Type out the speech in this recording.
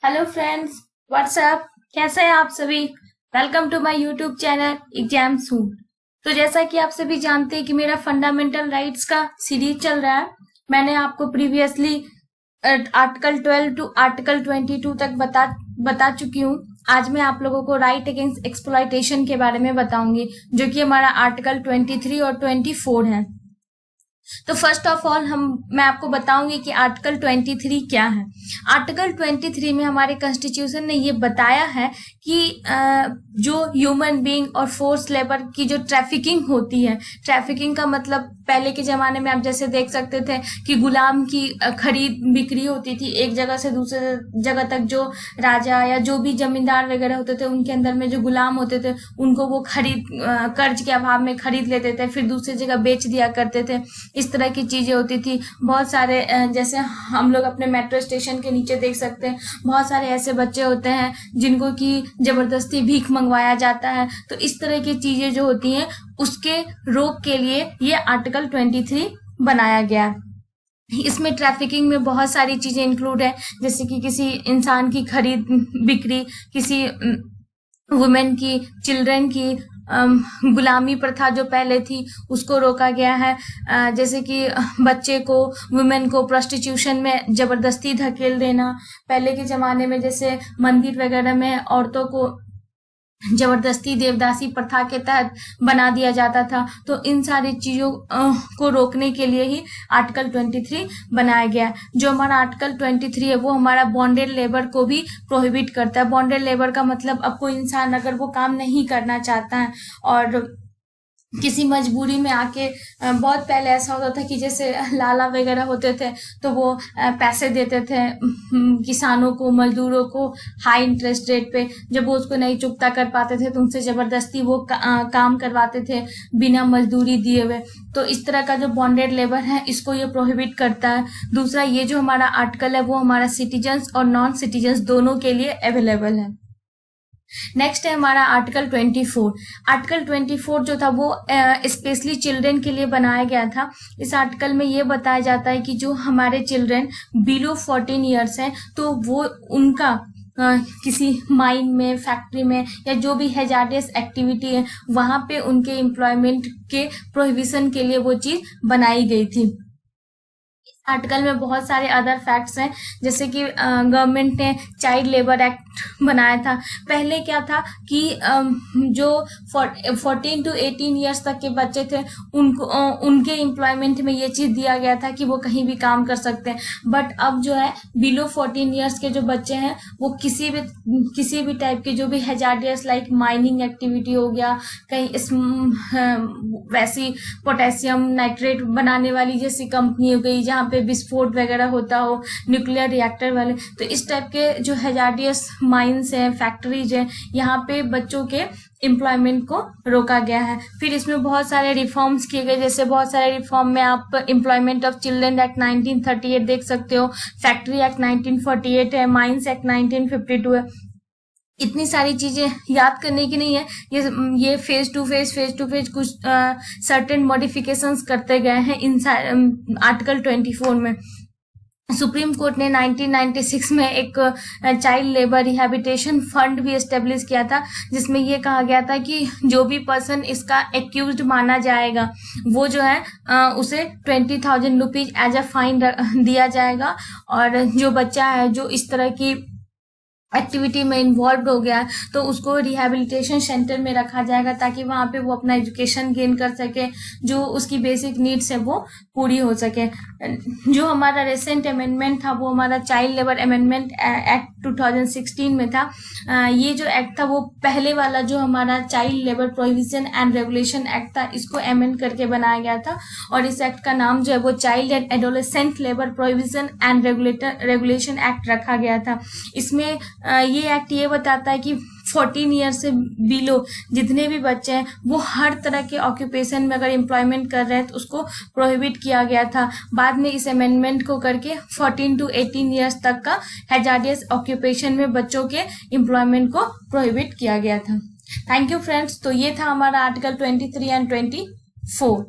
Hello friends, WhatsApp. कैसे हैं आप सभी? Welcome to my YouTube channel exam suit. तो जैसा कि आप सभी जानते हैं कि मेरा फंडामेंटल राइट्स का सीरीज चल रहा है। मैंने आपको प्रीवियसली आर्टिकल 12 टू आर्टिकल 22 तक बता चुकी हूँ। आज मैं आप लोगों को राइट अगेंस्ट एक्सप्लॉयटेशन के बारे में बताऊंगी, जो कि हमारा आर्टिकल 23 और 24 है। तो फर्स्ट ऑफ ऑल मैं आपको बताऊंगी कि आर्टिकल 23 क्या है। आर्टिकल 23 में हमारे कॉन्स्टिट्यूशन ने ये बताया है कि जो ह्यूमन बीइंग और फोर्स लेबर की जो ट्रैफिकिंग होती है, ट्रैफिकिंग का मतलब पहले के जमाने में आप जैसे देख सकते थे कि गुलाम की खरीद बिक्री होती थी एक जगह से दूसरे जगह तक। जो राजा या जो भी जमींदार वगैरह होते थे, उनके अंदर में जो गुलाम होते थे, उनको वो कर्ज के अभाव में खरीद लेते थे, फिर दूसरी जगह बेच दिया करते थे। इस तरह की चीजें होती थी। बहुत सारे जैसे हम लोग अपने मेट्रो स्टेशन के नीचे देख सकते हैं, बहुत सारे ऐसे बच्चे होते हैं जिनको कि जबरदस्ती भीख मंगवाया जाता है। तो इस तरह की चीजें जो होती हैं, उसके रोक के लिए ये आर्टिकल 23 बनाया गया। इसमें ट्रैफिकिंग में बहुत सारी चीजें इंक्लूड है, जैसे कि किसी इंसान की खरीद बिक्री, किसी वुमेन की, चिल्ड्रन की गुलामी प्रथा जो पहले थी उसको रोका गया है। जैसे कि बच्चे को, वुमेन को प्रोस्टिट्यूशन में जबरदस्ती धकेल देना। पहले के जमाने में जैसे मंदिर वगैरह में औरतों को जबरदस्ती देवदासी प्रथा के तहत बना दिया जाता था। तो इन सारी चीजों को रोकने के लिए ही आर्टिकल 23 बनाया गया। जो हमारा आर्टिकल 23 है वो हमारा बॉन्डेड लेबर को भी प्रोहिबिट करता है। बॉन्डेड लेबर का मतलब अब कोई इंसान अगर वो काम नहीं करना चाहता है और किसी मजबूरी में आके, बहुत पहले ऐसा होता था कि जैसे लाला वगैरह होते थे तो वो पैसे देते थे किसानों को, मजदूरों को हाई इंटरेस्ट रेट पे। जब वो उसको नहीं चुकता कर पाते थे तो उनसे जबरदस्ती वो काम करवाते थे बिना मजदूरी दिए हुए। तो इस तरह का जो बॉन्डेड लेबर है इसको ये प्रोहिबिट करता है। दूसरा, ये जो हमारा आर्टिकल है वो हमारा सिटीजन्स और नॉन सिटीजन्स दोनों के लिए अवेलेबल है। नेक्स्ट है हमारा आर्टिकल 24। आर्टिकल 24 जो था वो स्पेशली चिल्ड्रन के लिए बनाया गया था। इस आर्टिकल में ये बताया जाता है कि जो हमारे चिल्ड्रन बिलो 14 ईयर्स हैं तो वो उनका किसी माइन में, फैक्ट्री में या जो भी हैजार्डियस एक्टिविटी है वहां पे उनके एम्प्लॉयमेंट के प्रोहिबिशन के लिए वो चीज बनाई गई थी। आर्टिकल में बहुत सारे अदर फैक्ट्स हैं, जैसे कि गवर्नमेंट ने चाइल्ड लेबर एक्ट बनाया था। पहले क्या था कि जो 14 टू 18 ईयर्स तक के बच्चे थे उनके एम्प्लॉयमेंट में ये चीज दिया गया था कि वो कहीं भी काम कर सकते हैं। बट अब जो है बिलो 14 ईयर्स के जो बच्चे हैं वो किसी भी टाइप के जो भी हैजार्डियस लाइक माइनिंग एक्टिविटी हो गया, कहीं वैसी पोटेशियम नाइट्रेट बनाने वाली जैसी कंपनी हो गई जहाँ पे विस्फोट वगैरह होता हो, न्यूक्लियर रिएक्टर वाले, तो इस टाइप के जो हैजार्डियस माइंस हैं, फैक्ट्रीज हैं, यहाँ पे बच्चों के एम्प्लॉयमेंट को रोका गया है। फिर इसमें बहुत सारे रिफॉर्म्स किए गए, जैसे बहुत सारे रिफॉर्म में आप एम्प्लॉयमेंट ऑफ चिल्ड्रन एक्ट 1938 देख सकते हो, फैक्ट्री एक्ट 1948 है, माइंस एक्ट 1952 है। इतनी सारी चीजें याद करने की नहीं है, ये फेज टू फेज कुछ सर्टेन मॉडिफिकेशंस करते गए हैं इन आर्टिकल 24 में। सुप्रीम कोर्ट ने 1996 में एक चाइल्ड लेबर रिहैबिलिटेशन फंड भी एस्टेब्लिश किया था, जिसमें ये कहा गया था कि जो भी पर्सन इसका एक्यूज्ड माना जाएगा वो जो है उसे 20,000 रुपीज एज अ फाइन दिया जाएगा। और जो बच्चा है जो इस तरह की एक्टिविटी में इन्वॉल्व हो गया तो उसको रिहैबिलिटेशन सेंटर में रखा जाएगा, ताकि वहां पे वो अपना एजुकेशन गेन कर सके, जो उसकी बेसिक नीड्स है वो पूरी हो सके। जो हमारा रिसेंट अमेंडमेंट था वो हमारा चाइल्ड लेबर अमेंडमेंट एक्ट 2016 में था। ये जो एक्ट था वो पहले वाला जो हमारा child labour prohibition and regulation act था, इसको अमेंड करके बनाया गया था। और इस एक्ट का नाम जो है वो child and adolescent labour prohibition and regulation act रखा गया था। इसमें ये एक्ट ये बताता है कि 14 ईयर से बिलो जितने भी बच्चे हैं वो हर तरह के ऑक्यूपेशन में अगर एम्प्लॉयमेंट कर रहे हैं तो उसको प्रोहिबिट किया गया था। बाद में इस अमेंडमेंट को करके 14 टू 18 ईयर्स तक का हैजार्डियस ऑक्यूपेशन में बच्चों के एम्प्लॉयमेंट को प्रोहिबिट किया गया था। Thank you friends. तो ये था हमारा आर्टिकल 23 एंड 24।